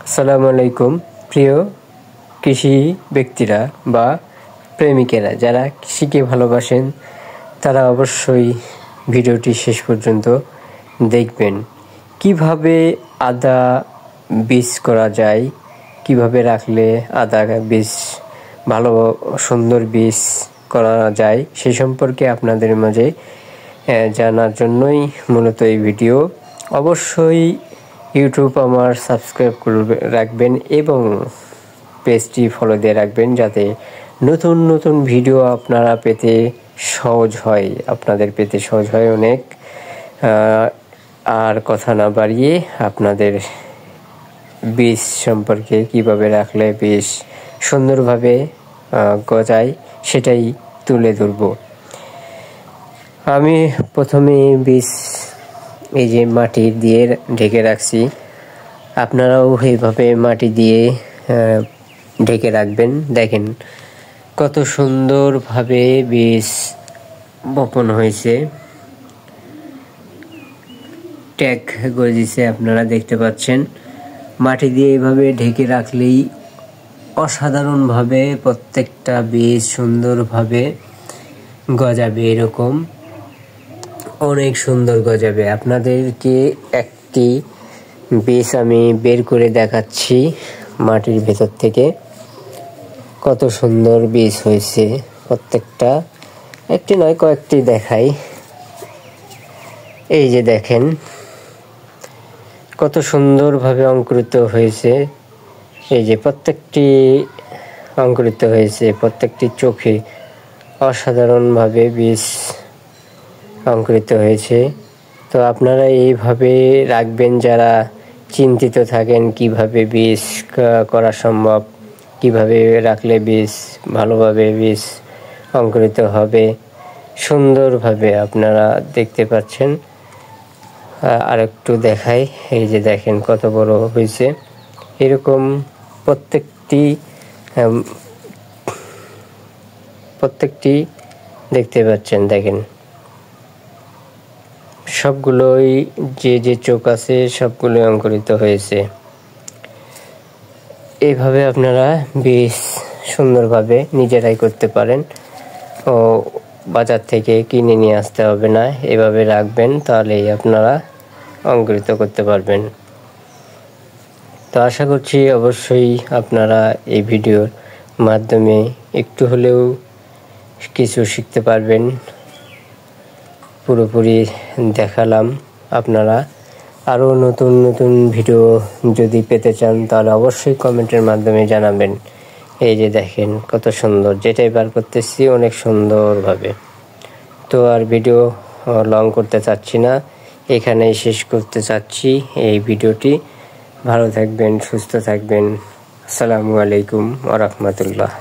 আসসালামু আলাইকুম প্রিয় কৃষি ব্যক্তিরা বা প্রেমিকেরা যারা কৃষিকে ভালোবাসেন তারা অবশ্যই ভিডিওটি শেষ পর্যন্ত দেখবেন। কিভাবে আদা বীজ করা যায়, কিভাবে রাখলে আদা বীজ ভালো সুন্দর বীজ করা যায় সেই সম্পর্কে আপনাদের মাঝে জানার জন্যই মূলত এই ভিডিও। অবশ্যই ইউটিউব আমার সাবস্ক্রাইব করে রাখবেন এবং পেজটি ফলো দিয়ে রাখবেন যাতে নতুন নতুন ভিডিও আপনারা পেতে সহজ হয়, আপনাদের পেতে সহজ হয় অনেক। আর কথা না বাড়িয়ে আপনাদের বীজ সম্পর্কে কিভাবে রাখলে বীজ সুন্দরভাবে গজায় সেটাই তুলে ধরব। আমি প্রথমে বীজ এই যে মাটি দিয়ে ঢেকে রাখছি, আপনারাও এইভাবে মাটি দিয়ে ঢেকে রাখবেন। দেখেন কত সুন্দরভাবে বীজ বপন হয়েছে, ট্যাগ গজিয়েছে, আপনারা দেখতে পাচ্ছেন। মাটি দিয়ে এইভাবে ঢেকে রাখলেই অসাধারণভাবে প্রত্যেকটা বীজ সুন্দরভাবে গজাবে, এরকম অনেক সুন্দর গজাবে। আপনাদেরকে একটি বীজ আমি বের করে দেখাচ্ছি মাটির ভেতর থেকে, কত সুন্দর বীজ হয়েছে প্রত্যেকটা, একটি নয় কয়েকটি দেখাই। এই যে দেখেন কত সুন্দরভাবে অঙ্কুরিত হয়েছে, এই যে প্রত্যেকটি অঙ্কুরিত হয়েছে, প্রত্যেকটি চোখে অসাধারণভাবে বীজ অঙ্কুরিত হয়েছে। তো আপনারা এইভাবে রাখবেন যারা চিন্তিত থাকেন কিভাবে বীজ করা সম্ভব, কিভাবে রাখলে বীজ ভালোভাবে বীজ অঙ্কুরিত হবে সুন্দরভাবে। আপনারা দেখতে পাচ্ছেন, আর একটু দেখাই। এই যে দেখেন কত বড় হয়েছে, এরকম প্রত্যেকটি দেখতে পাচ্ছেন। দেখেন সবগুলোই যে চোখ আছে সবগুলোই অঙ্কুরিত হয়েছে। এইভাবে আপনারা বীজ সুন্দরভাবে নিজেরাই করতে পারেন, ও বাজার থেকে কিনে নিয়ে আসতে হবে না। এভাবে রাখবেন, তাহলেই আপনারা অঙ্কুরিত করতে পারবেন। তো আশা করছি অবশ্যই আপনারা এই ভিডিওর মাধ্যমে একটু হলেও কিছু শিখতে পারবেন। পুরোপুরি দেখালাম। আপনারা আরও নতুন নতুন ভিডিও যদি পেতে চান তাহলে অবশ্যই কমেন্টের মাধ্যমে জানাবেন। এই যে দেখেন কত সুন্দর, যেটাই বার করতেছি অনেক সুন্দরভাবে। তো আর ভিডিও লং করতে চাচ্ছি না, এখানেই শেষ করতে চাচ্ছি এই ভিডিওটি। ভালো থাকবেন, সুস্থ থাকবেন। আসসালামু আলাইকুম ওয়া রাহমাতুল্লাহ।